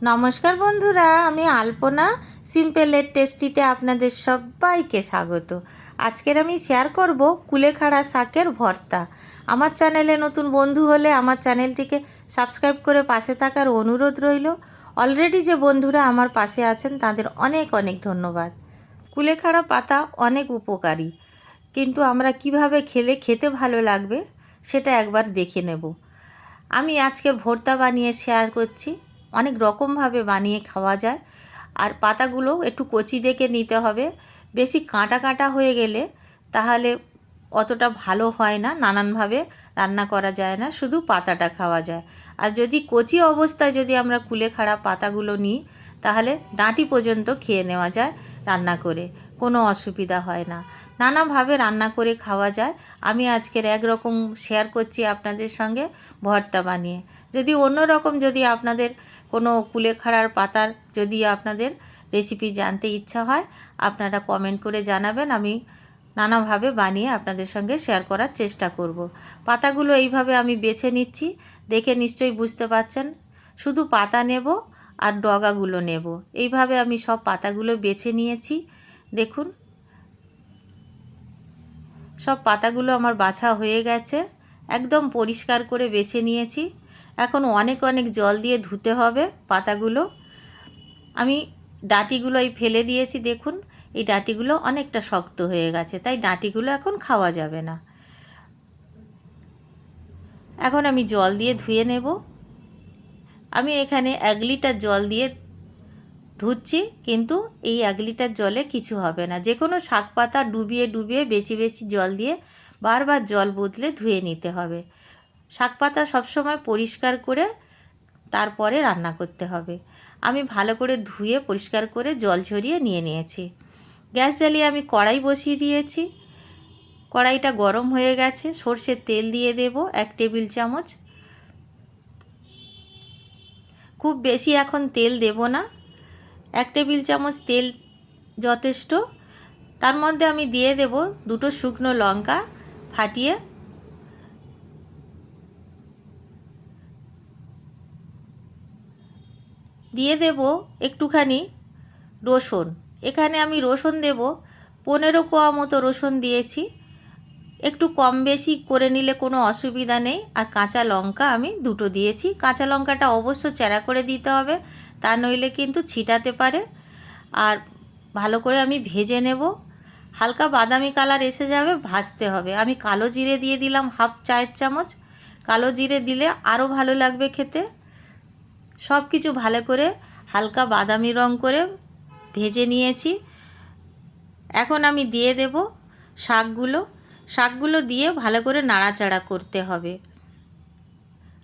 নমস্কার বন্ধুরা, আমি আলপনা সিম্পল এর টেস্টিতে আপনাদের সবাইকে স্বাগত। আজকের আমি শেয়ার করব কুলেখাড়া শাকের ভর্তা। আমার চ্যানেলে নতুন বন্ধু হলে আমার চ্যানেলটিকে সাবস্ক্রাইব করে পাশে থাকার অনুরোধ রইল। অলরেডি যে বন্ধুরা আমার পাশে আছেন তাদের অনেক অনেক ধন্যবাদ। কুলেখাড়া পাতা অনেক উপকারী, কিন্তু আমরা কিভাবে খেলে খেতে ভালো লাগবে সেটা একবার দেখে নেব। আমি আজকে ভর্তা বানিয়ে শেয়ার করছি। অনেক রকমভাবে বানিয়ে খাওয়া যায়। আর পাতাগুলো একটু কচি দেখে নিতে হবে। বেশি কাঁটা কাঁটা হয়ে গেলে তাহলে অতটা ভালো হয় না, নানানভাবে রান্না করা যায় না, শুধু পাতাটা খাওয়া যায়। আর যদি কচি অবস্থায় যদি আমরা কুলেখাড়া পাতাগুলো নিই তাহলে ডাঁটি পর্যন্ত খেয়ে নেওয়া যায় রান্না করে, কোনো অসুবিধা হয় না। নানাভাবে রান্না করে খাওয়া যায়। আমি আজকের একরকম শেয়ার করছি আপনাদের সঙ্গে ভর্তা বানিয়ে। যদি অন্য রকম যদি আপনাদের কোনো কুলেখাড়ার পাতার যদি আপনাদের রেসিপি জানতে ইচ্ছা হয় আপনারা কমেন্ট করে জানাবেন, আমি নানাভাবে বানিয়ে আপনাদের সঙ্গে শেয়ার করার চেষ্টা করব। পাতাগুলো এইভাবে আমি বেছে নিচ্ছি, দেখে নিশ্চয়ই বুঝতে পারছেন। শুধু পাতা নেব আর ডগাগুলো নেব। এইভাবে আমি সব পাতাগুলো বেছে নিয়েছি। দেখুন, সব পাতাগুলো আমার বাছা হয়ে গেছে, একদম পরিষ্কার করে বেছে নিয়েছি। এখন অনেক অনেক জল দিয়ে ধুতে হবে পাতাগুলো। আমি ডাঁটিগুলো ফেলে দিয়েছি। দেখুন, এই ডাঁটিগুলো অনেকটা শক্ত হয়ে গেছে, তাই ডাঁটিগুলো এখন খাওয়া যাবে না। এখন আমি জল দিয়ে ধুয়ে নেব। আমি এখানে 1 লিটার জল দিয়ে ধুচ্ছি, কিন্তু এই 1 লিটার জলে কিছু হবে না। যে কোনো শাক পাতা ডুবিয়ে ডুবিয়ে বেশি বেশি জল দিয়ে বারবার জল বদলে ধুয়ে নিতে হবে। শাক পাতা সবসময় পরিষ্কার করে তারপরে রান্না করতে হবে। আমি ভালো করে ধুয়ে পরিষ্কার করে জল ঝরিয়ে নিয়েছি। গ্যাস জ্বালিয়ে আমি কড়াই বসিয়ে দিয়েছি। কড়াইটা গরম হয়ে গেছে। সর্ষের তেল দিয়ে দেব 1 টেবিল চামচ। খুব বেশি এখন তেল দেব না, 1 টেবিল চামচ তেল যথেষ্ট। তার মধ্যে আমি দিয়ে দেব 2টো শুকনো লঙ্কা ফাটিয়ে, দিয়ে দেব একটুখানি রসুন। এখানে আমি রসুন দেব 15 কোয়া মতো রসুন দিয়েছি। একটু কম বেশি করে নিলে কোনো অসুবিধা নেই। আর কাঁচা লঙ্কা আমি 2টো দিয়েছি। কাঁচা লঙ্কাটা অবশ্য চেরা করে দিতে হবে, তা নইলে কিন্তু ছিটাতে পারে। আর ভালো করে আমি ভেজে নেব। হালকা বাদামি কালার এসে যাবে, ভাজতে হবে। আমি কালো জিরে দিয়ে দিলাম 1/2 চায়ের চামচ। কালো জিরে দিলে আরও ভালো লাগবে খেতে। সব কিছু ভালো করে হালকা বাদামি রং করে ভেজে নিয়েছি। এখন আমি দিয়ে দেব শাকগুলো দিয়ে ভালো করে নাড়াচাড়া করতে হবে।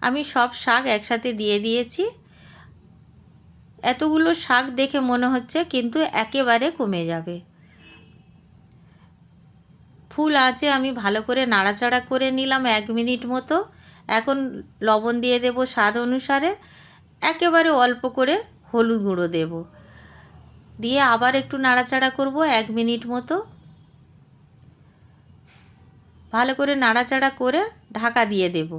আমি সব শাক একসাথে দিয়ে দিয়েছি। এতগুলো শাক দেখে মনে হচ্ছে, কিন্তু একেবারে কমে যাবে। ফুল আঁচে আমি ভালো করে নাড়াচাড়া করে নিলাম 1 মিনিট মতো। এখন লবণ দিয়ে দেব স্বাদ অনুসারে। একেবারে অল্প করে হলুদ গুঁড়ো দেব, দিয়ে আবার একটু নাড়াচাড়া করব 1 মিনিট মতো। ভালো করে নাড়াচাড়া করে ঢাকা দিয়ে দেব।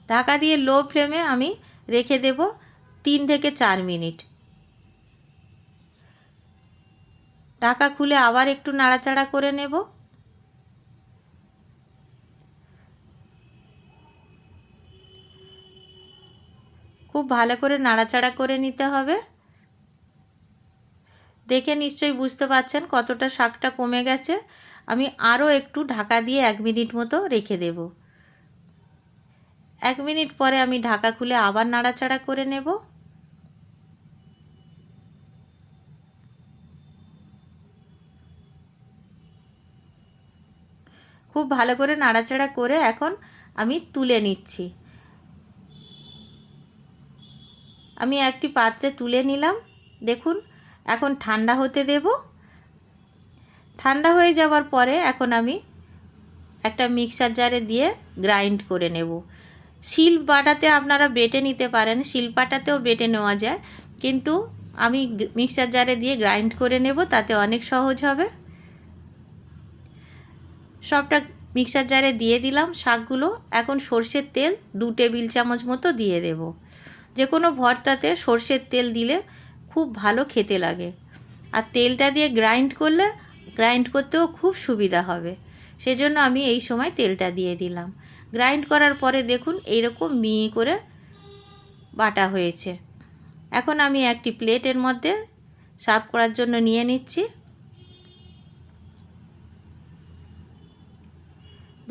ঢাকা দিয়ে লো ফ্লেমে আমি রেখে দেব 3 থেকে 4 মিনিট। ঢাকা খুলে আবার একটু নাড়াচাড়া করে নেব। খুব ভালো করে নাড়াচাড়া করে নিতে হবে। দেখে নিশ্চয়ই বুঝতে পারছেন কতটা শাকটা কমে গেছে। আমি আরও একটু ঢাকা দিয়ে 1 মিনিট মতো রেখে দেব। 1 মিনিট পরে আমি ঢাকা খুলে আবার নাড়াচাড়া করে নেব। খুব ভালো করে নাড়াচাড়া করে এখন আমি তুলে নিচ্ছি। আমি একটি পাত্রে তুলে নিলাম। দেখুন, এখন ঠান্ডা হতে দেব। ঠান্ডা হয়ে যাওয়ার পরে এখন আমি একটা মিক্সার জারে দিয়ে গ্রাইন্ড করে নেব। শিল বাটাতে আপনারা বেটে নিতে পারেন, শিল পাটাতেও বেটে নেওয়া যায়, কিন্তু আমি মিক্সার জারে দিয়ে গ্রাইন্ড করে নেব, তাতে অনেক সহজ হবে। সবটা মিক্সার জারে দিয়ে দিলাম শাকগুলো। এখন সর্ষের তেল 2 টেবিল চামচ মতো দিয়ে দেব। যে কোনো ভর্তাতে সর্ষের তেল দিলে খুব ভালো খেতে লাগে, আর তেলটা দিয়ে গ্রাইন্ড করতেও খুব সুবিধা হবে, সেজন্য আমি এই সময় তেলটা দিয়ে দিলাম। গ্রাইন্ড করার পরে দেখুন এইরকম মিহি করে বাটা হয়েছে। এখন আমি একটি প্লেটের মধ্যে সার্ভ করার জন্য নিয়ে নিচ্ছি।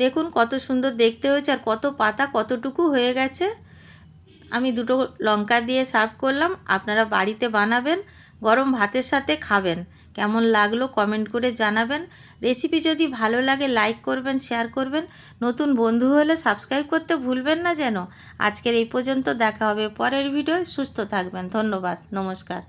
দেখুন কত সুন্দর দেখতে হয়েছে, আর কত পাতা কতটুকু হয়ে গেছে। আমি 2টো লঙ্কা দিয়ে সার্ভ করলাম। আপনারা বাড়িতে বানাবেন, গরম ভাতের সাথে খাবেন। কেমন লাগলো কমেন্ট করে জানাবেন। রেসিপি যদি ভালো লাগে লাইক করবেন, শেয়ার করবেন। নতুন বন্ধু হলে সাবস্ক্রাইব করতে ভুলবেন না যেন। আজকের এই পর্যন্ত, দেখা হবে পরের ভিডিও। সুস্থ থাকবেন। ধন্যবাদ, নমস্কার।